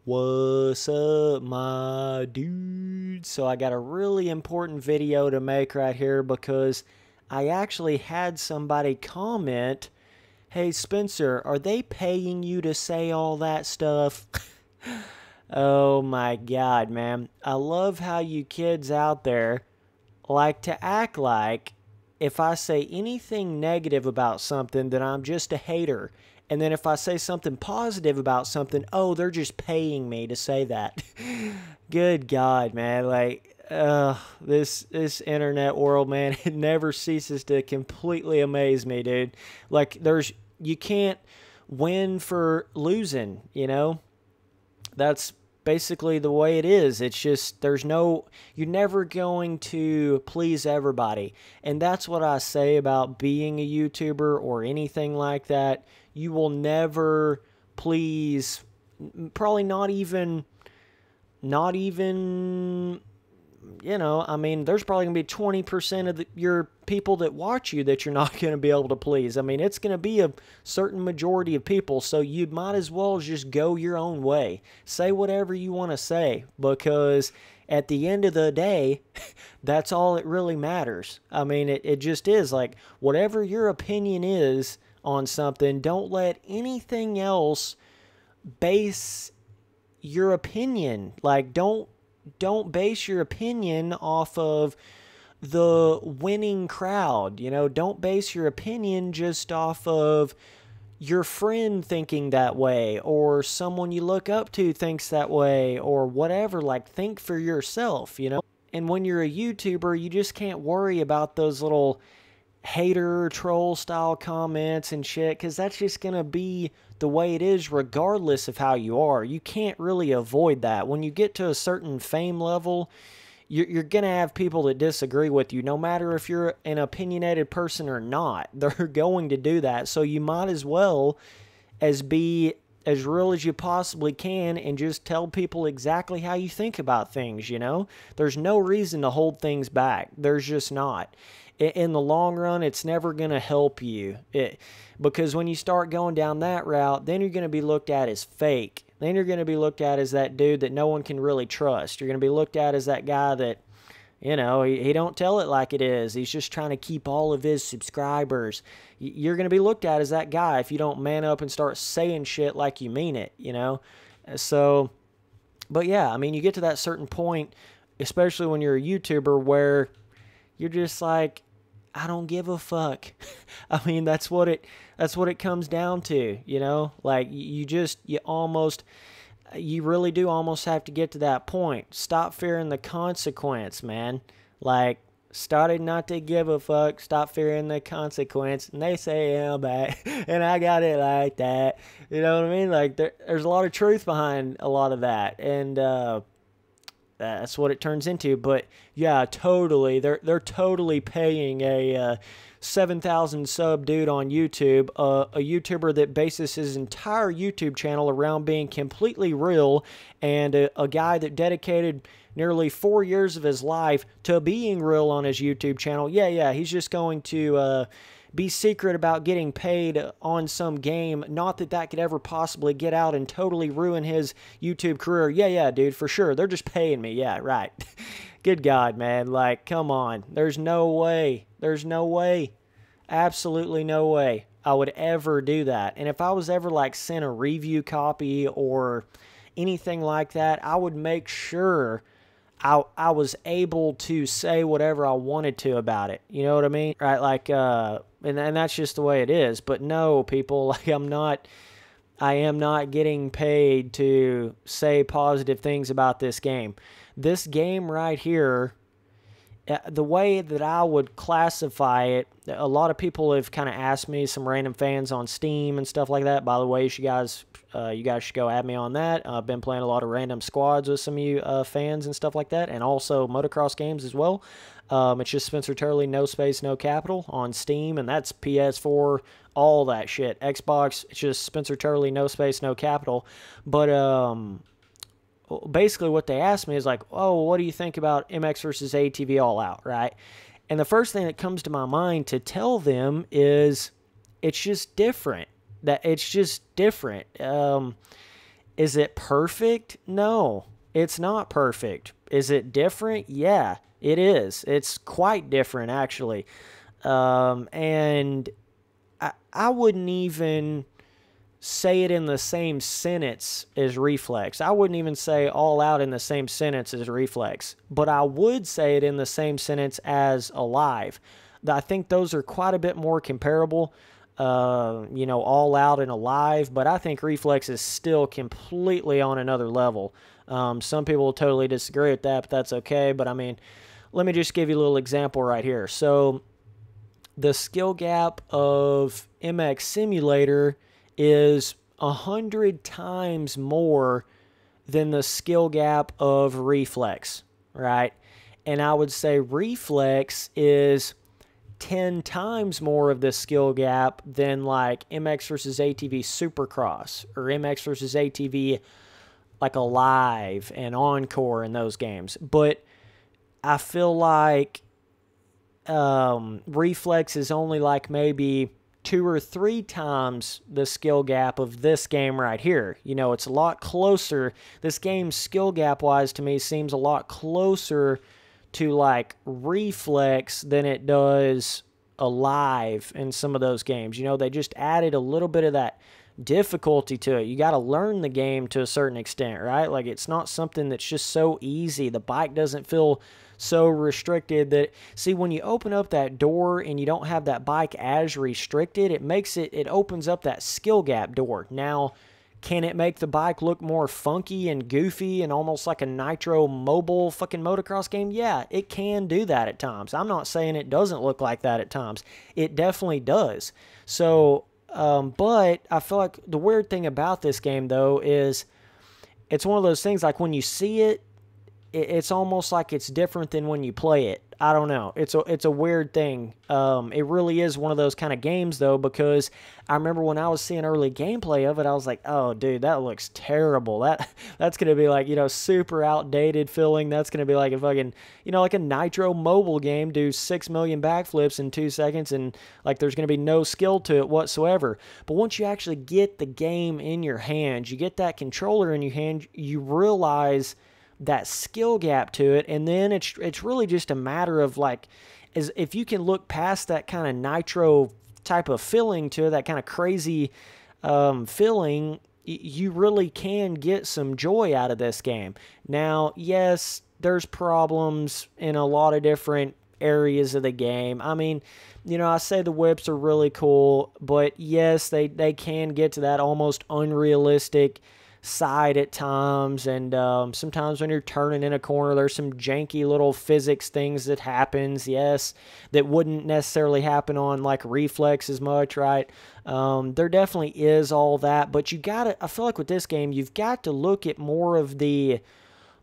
What's up, my dude? So I got a really important video to make right here because I actually had somebody comment, "Hey Spencer, are they paying you to say all that stuff?" Oh my god, man. I love how you kids out there like to act like if I say anything negative about something, then I'm just a hater. And then if I say something positive about something, oh, they're just paying me to say that. Good God, man. Like, this internet world, man, it never ceases to completely amaze me, dude. Like, you can't win for losing, you know? That's basically the way it is. It's just, you're never going to please everybody. And that's what I say about being a YouTuber or anything like that. You will never please, probably not even, I mean, there's probably going to be 20% of your people that watch you that you're not going to be able to please. I mean, it's going to be a certain majority of people, so you might as well just go your own way. Say whatever you want to say, because at the end of the day, that's all it really matters. I mean, it just is. Like, whatever your opinion is on something, don't let anything else base your opinion. Like, don't base your opinion off of the winning crowd. You know, don't base your opinion just off of your friend thinking that way, or someone you look up to thinks that way, or whatever. Like, think for yourself, you know? And when you're a YouTuber, you just can't worry about those little hater troll style comments and shit, because that's just gonna be the way it is regardless of how you are. You can't really avoid that. When you get to a certain fame level, you're gonna have people that disagree with you, no matter if you're an opinionated person or not. They're going to do that. So you might as well be as real as you possibly can and just tell people exactly how you think about things, you know? There's no reason to hold things back. There's just not. In the long run, it's never going to help you. Because when you start going down that route, then you're going to be looked at as fake. Then you're going to be looked at as that dude that no one can really trust. You're going to be looked at as that guy that, you know, he don't tell it like it is. He's just trying to keep all of his subscribers. You're going to be looked at as that guy if you don't man up and start saying shit like you mean it, you know? So, but yeah, I mean, you get to that certain point, especially when you're a YouTuber, where you're just like, I don't give a fuck. I mean, that's what it comes down to, you know? Like, you really do almost have to get to that point. Stop fearing the consequence, man. Like, started not to give a fuck, stop fearing the consequence, and they say, yeah, I'm back, and I got it like that. You know what I mean? Like, there's a lot of truth behind a lot of that, and that's what it turns into. But yeah, totally, they're totally paying a 7,000 sub dude on YouTube, a YouTuber that bases his entire YouTube channel around being completely real, and a guy that dedicated nearly 4 years of his life to being real on his YouTube channel. Yeah, he's just going to be secret about getting paid on some game. Not that that could ever possibly get out and totally ruin his YouTube career. Yeah, dude, for sure. They're just paying me. Yeah, right. Good God, man. Like, come on. There's no way. There's no way. Absolutely no way I would ever do that. And if I was ever, like, sent a review copy or anything like that, I would make sure I was able to say whatever I wanted to about it. You know what I mean? Right? Like, and that's just the way it is. But no, people, like, I am not getting paid to say positive things about this game. This game right here, the way that I would classify it, a lot of people have kind of asked me, some random fans on Steam and stuff like that. By the way, you guys should go at me on that. I've been playing a lot of random squads with some of you fans and stuff like that, and also motocross games as well. It's just Spencer Turley, no space, no capital on Steam, and that's PS4, all that shit. Xbox, it's just Spencer Turley, no space, no capital. But basically what they asked me is like, oh, what do you think about MX versus ATV All Out, right? And the first thing that comes to my mind to tell them is it's just different. That it's just different. Is it perfect? No, it's not perfect. Is it different? Yeah, it is. It's quite different, actually. And I wouldn't even say it in the same sentence as Reflex. I wouldn't even say All Out in the same sentence as Reflex. But I would say it in the same sentence as Alive. I think those are quite a bit more comparable. All Out and Alive, but I think Reflex is still completely on another level. Some people will totally disagree with that, but that's okay. But I mean, let me just give you a little example right here. So the skill gap of MX Simulator is 100 times more than the skill gap of Reflex, right? And I would say Reflex is 10 times more of the skill gap than like MX versus ATV Supercross or MX versus ATV like Alive and Encore in those games. But I feel like Reflex is only like maybe 2 or 3 times the skill gap of this game right here. It's a lot closer. This game skill gap wise to me seems a lot closer to like Reflex than it does Alive in some of those games. They just added a little bit of that difficulty to it. You got to learn the game to a certain extent, right? Like it's not something that's just so easy. The bike doesn't feel so restricted that, see, when you open up that door and you don't have that bike as restricted, it opens up that skill gap door. Now, can it make the bike look more funky and goofy and almost like a Nitro mobile fucking motocross game? Yeah, it can do that at times. I'm not saying it doesn't look like that at times. It definitely does. So, but I feel like the weird thing about this game, though, is it's one of those things like when you see it, it's almost like it's different than when you play it. I don't know. It's a weird thing. It really is one of those kind of games, though, because I remember when I was seeing early gameplay of it, I was like, oh, dude, that looks terrible. That's going to be like, super outdated feeling. That's going to be like a fucking, like a Nitro mobile game, do 6 million backflips in 2 seconds, and like there's going to be no skill to it whatsoever. But once you actually get the game in your hands, you get that controller in your hand, you realize that skill gap to it, and then it's really just a matter of like, is if you can look past that kind of Nitro type of feeling to it, that kind of crazy feeling, you really can get some joy out of this game. Now, yes, there's problems in a lot of different areas of the game. I mean, I say the whips are really cool, but yes, they can get to that almost unrealistic side at times, and sometimes when you're turning in a corner, there's some janky little physics things that happens, yes, that wouldn't necessarily happen on like Reflex as much, right? There definitely is all that, but I feel like with this game, you've got to look at more of the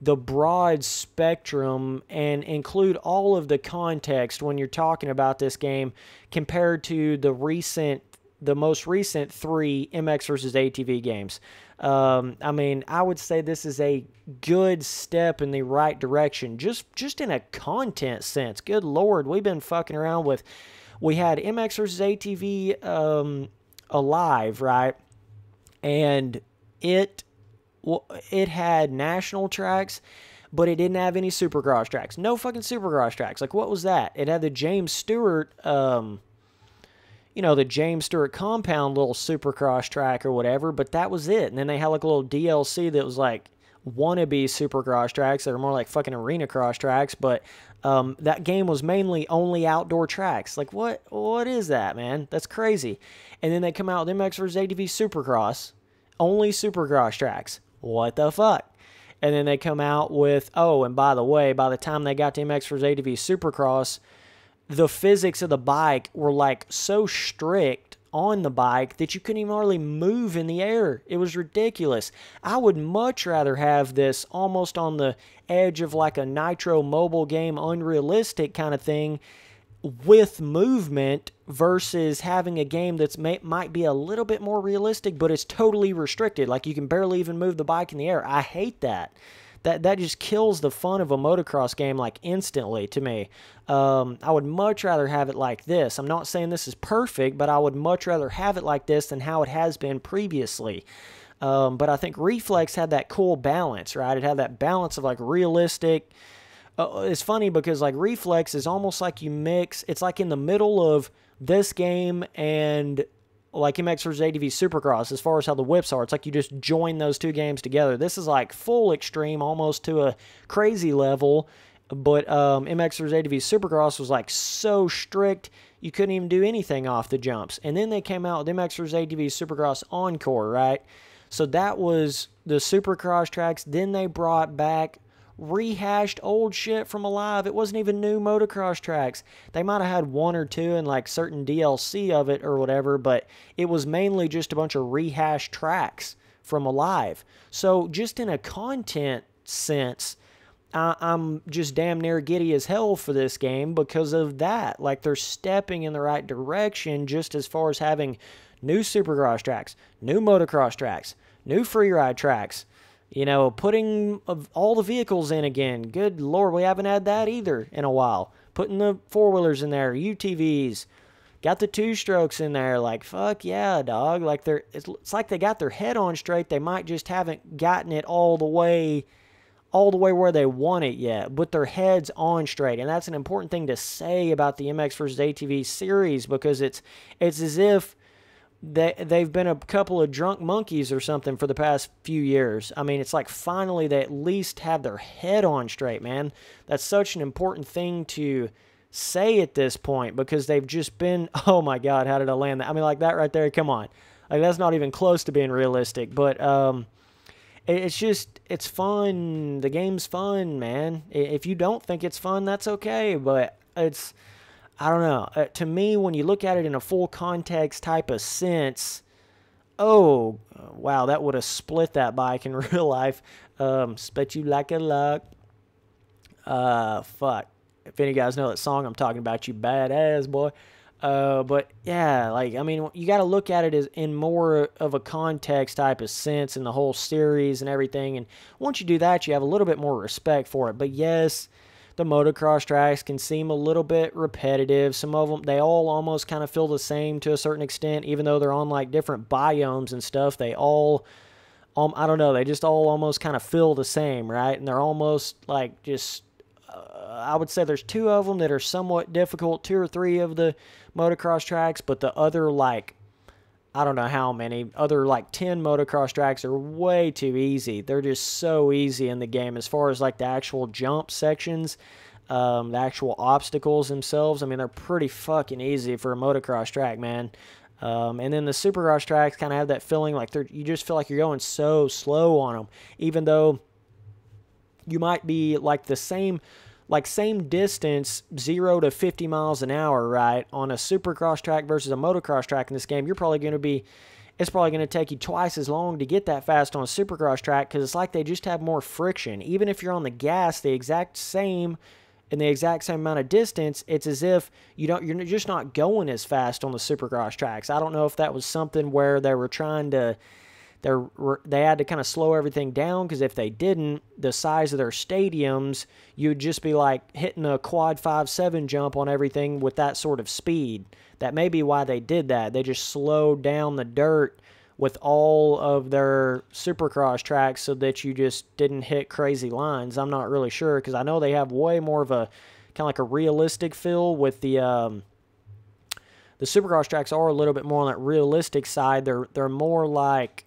broad spectrum and include all of the context when you're talking about this game compared to the most recent 3 MX versus ATV games. I mean, I would say this is a good step in the right direction, just in a content sense. Good Lord, we've been fucking around with, we had MX versus ATV Alive, right? And it had national tracks, but it didn't have any supercross tracks. No fucking supercross tracks. Like, what was that? It had the James Stewart, the James Stewart compound little supercross track or whatever, but that was it. And then they had like a little DLC that was like wannabe supercross tracks that are more like fucking arena cross tracks, but that game was mainly only outdoor tracks. Like, what is that, man? That's crazy. And then they come out with MX vs. ATV Supercross, only supercross tracks. What the fuck? And then they come out with, oh, and by the way, by the time they got to MX vs. ATV Supercross, the physics of the bike were like so strict on the bike that you couldn't even hardly move in the air. It was ridiculous. I would much rather have this almost on the edge of like a Nitro mobile game, unrealistic kind of thing with movement versus having a game that's might be a little bit more realistic, but it's totally restricted. Like you can barely even move the bike in the air. I hate that. That just kills the fun of a motocross game like instantly to me. I would much rather have it like this. I'm not saying this is perfect, but I would much rather have it like this than how it has been previously. But I think Reflex had that cool balance, right? It had that balance of like realistic. It's funny because like Reflex is almost like you mix, it's like in the middle of this game and like MX vs. ATV Supercross as far as how the whips are. It's like you just join those two games together. This is like full extreme, almost to a crazy level. But MX vs. ATV Supercross was like so strict, you couldn't even do anything off the jumps. And then they came out with MX vs. ATV Supercross Encore, right? So that was the Supercross tracks. Then they brought back rehashed old shit from Alive. It wasn't even new motocross tracks. They might have had one or two in like certain DLC of it or whatever, but it was mainly just a bunch of rehashed tracks from Alive. So just in a content sense, I'm just damn near giddy as hell for this game because of that. Like, they're stepping in the right direction just as far as having new Supercross tracks, new motocross tracks, new freeride tracks, you know, putting all the vehicles in again. Good Lord, we haven't had that either in a while. Putting the four-wheelers in there, UTVs, got the two-strokes in there. Like, fuck yeah, dog. Like, it's like they got their head on straight. They might just haven't gotten it all the way where they want it yet, but their head's on straight. And that's an important thing to say about the MX vs. ATV series, because it's as if they've been a couple of drunk monkeys or something for the past few years. I mean, it's like finally they at least have their head on straight, man. That's such an important thing to say at this point, because they've just been, oh my God, how did I land that? I mean, like that right there, come on. Like, that's not even close to being realistic, but it's fun. The game's fun, man. If you don't think it's fun, that's okay, but I don't know. To me, when you look at it in a full context type of sense, oh, wow, that would have split that bike in real life. Split you like a luck. Fuck. If any guys know that song I'm talking about, you badass, boy. But yeah, like, I mean, you got to look at it as in more of a context type of sense in the whole series and everything. And once you do that, you have a little bit more respect for it. But yes, the motocross tracks can seem a little bit repetitive. Some of them, they all almost kind of feel the same to a certain extent, even though they're on like different biomes and stuff. They all, I don't know, they just all almost kind of feel the same, right? And they're almost like just, I would say there's two of them that are somewhat difficult, two or three of the motocross tracks, but the other, like, I don't know how many, other like 10 motocross tracks are way too easy. They're just so easy in the game as far as like the actual jump sections, the actual obstacles themselves. I mean, they're pretty fucking easy for a motocross track, man. And then the supercross tracks kind of have that feeling like you just feel like you're going so slow on them, even though you might be like the same distance, 0 to 50 miles an hour, right? On a supercross track versus a motocross track in this game, it's probably going to take you twice as long to get that fast on a supercross track, because it's like they just have more friction. Even if you're on the gas the exact same amount of distance, it's as if you're just not going as fast on the supercross tracks. I don't know if that was something where they were trying to, they had to kind of slow everything down, because if they didn't, the size of their stadiums, you'd just be like hitting a quad 5.7 jump on everything with that sort of speed. That may be why they did that. They just slowed down the dirt with all of their supercross tracks so that you just didn't hit crazy lines. I'm not really sure, because I know they have way more of a kind of like a realistic feel with the supercross tracks are a little bit more on that realistic side. They're more like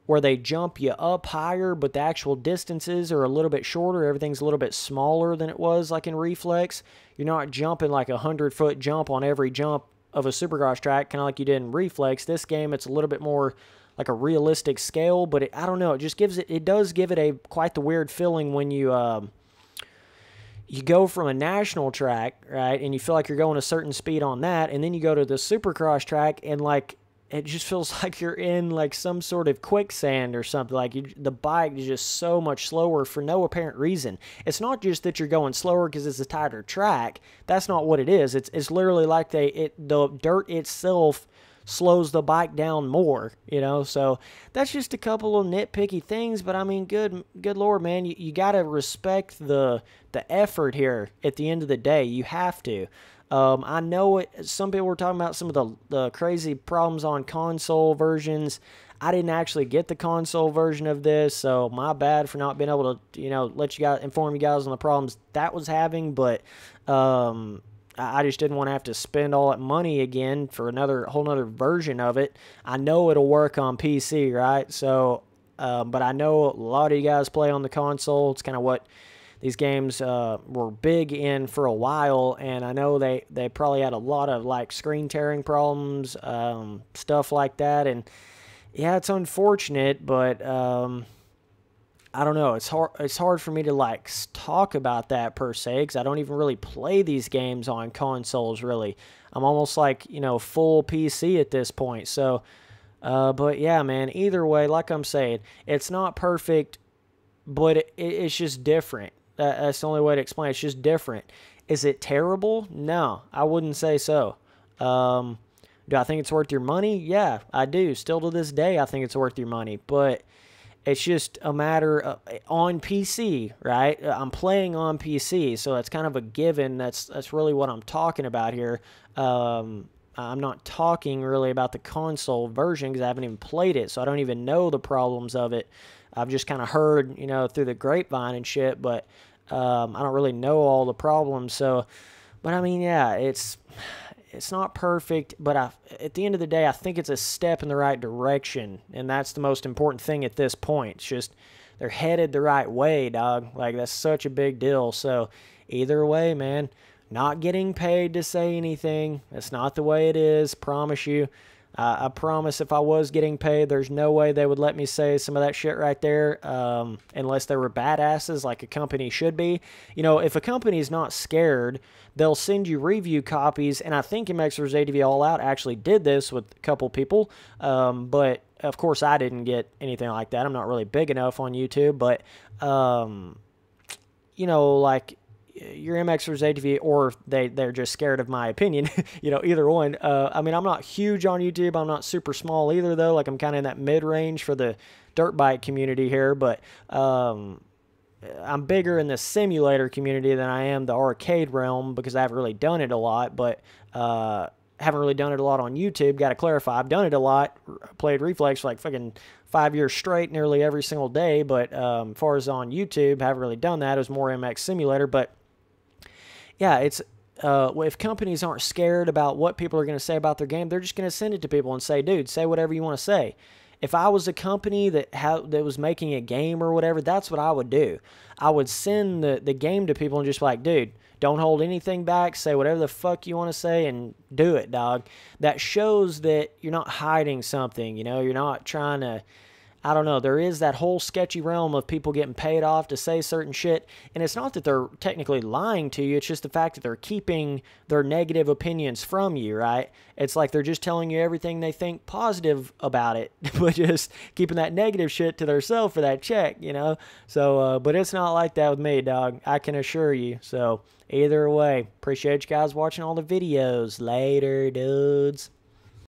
where they jump you up higher, but the actual distances are a little bit shorter. Everything's a little bit smaller than it was like in Reflex. You're not jumping like a 100-foot jump on every jump of a supercross track, kind of like you did in Reflex. This game, it's a little bit more like a realistic scale, but I don't know, it does give it quite the weird feeling when you go from a national track, right, and you feel like you're going a certain speed on that, and then you go to the supercross track, and like, it just feels like you're in like some sort of quicksand or something. Like the bike is just so much slower for no apparent reason. It's not just that you're going slower because it's a tighter track. That's not what it is. It's literally like the dirt itself slows the bike down more, you know. So that's just a couple of nitpicky things, but I mean, good Lord, man, you got to respect the effort here at the end of the day. You have to. I know some people were talking about some of the crazy problems on console versions. I didn't actually get the console version of this, so my bad for not being able to, let you guys, inform you guys on the problems that was having, but I just didn't want to have to spend all that money again for whole nother version of it. I know it'll work on PC, right? So, but I know a lot of you guys play on the console. It's kind of what these games were big in for a while, and I know they probably had a lot of like screen tearing problems, stuff like that, and yeah, it's unfortunate, but I don't know. It's hard for me to like talk about that per se, because I don't even really play these games on consoles. Really, I'm almost like full PC at this point. So, but yeah, man. Either way, like I'm saying, it's not perfect, but it's just different. That's the only way to explain it. It's just different. Is it terrible? No, I wouldn't say so. Do I think it's worth your money? Yeah, I do. Still to this day, I think it's worth your money. But it's just a matter of on PC, right? I'm playing on PC, so that's kind of a given. That's really what I'm talking about here. I'm not talking really about the console version because I haven't even played it, so I don't even know the problems of it. I've just kind of heard, through the grapevine and shit, but I don't really know all the problems. So, but I mean, yeah, it's not perfect, but at the end of the day, I think it's a step in the right direction, and that's the most important thing at this point. It's just they're headed the right way, dog. Like, that's such a big deal. So, either way, man, not getting paid to say anything. That's not the way it is, promise you. I promise if I was getting paid, there's no way they would let me say some of that shit right there, unless they were badasses like a company should be. If a company is not scared, they'll send you review copies, and I think MX vs. ATV All Out actually did this with a couple people, but of course I didn't get anything like that. I'm not really big enough on YouTube, but, like your MX vs. ATV, or they're just scared of my opinion, either one. I mean, I'm not huge on YouTube. I'm not super small either, though. Like, I'm kind of in that mid-range for the dirt bike community here, but I'm bigger in the simulator community than I am the arcade realm, because I haven't really done it a lot, but haven't really done it a lot on YouTube. Got to clarify, I've done it a lot. Played Reflex for like fucking 5 years straight, nearly every single day, but as far as on YouTube, haven't really done that. It was more MX Simulator, but yeah, it's if companies aren't scared about what people are going to say about their game, they're just going to send it to people and say, dude, say whatever you want to say. If I was a company that was making a game or whatever, that's what I would do. I would send the game to people and just be like, dude, don't hold anything back. Say whatever the fuck you want to say and do it, dog. That shows that you're not hiding something, you're not trying to, I don't know, there is that whole sketchy realm of people getting paid off to say certain shit, and it's not that they're technically lying to you, it's just the fact that they're keeping their negative opinions from you, right? It's like they're just telling you everything they think positive about it, but just keeping that negative shit to themselves for that check, So, but it's not like that with me, dog, I can assure you. So, either way, appreciate you guys watching all the videos. Later, dudes.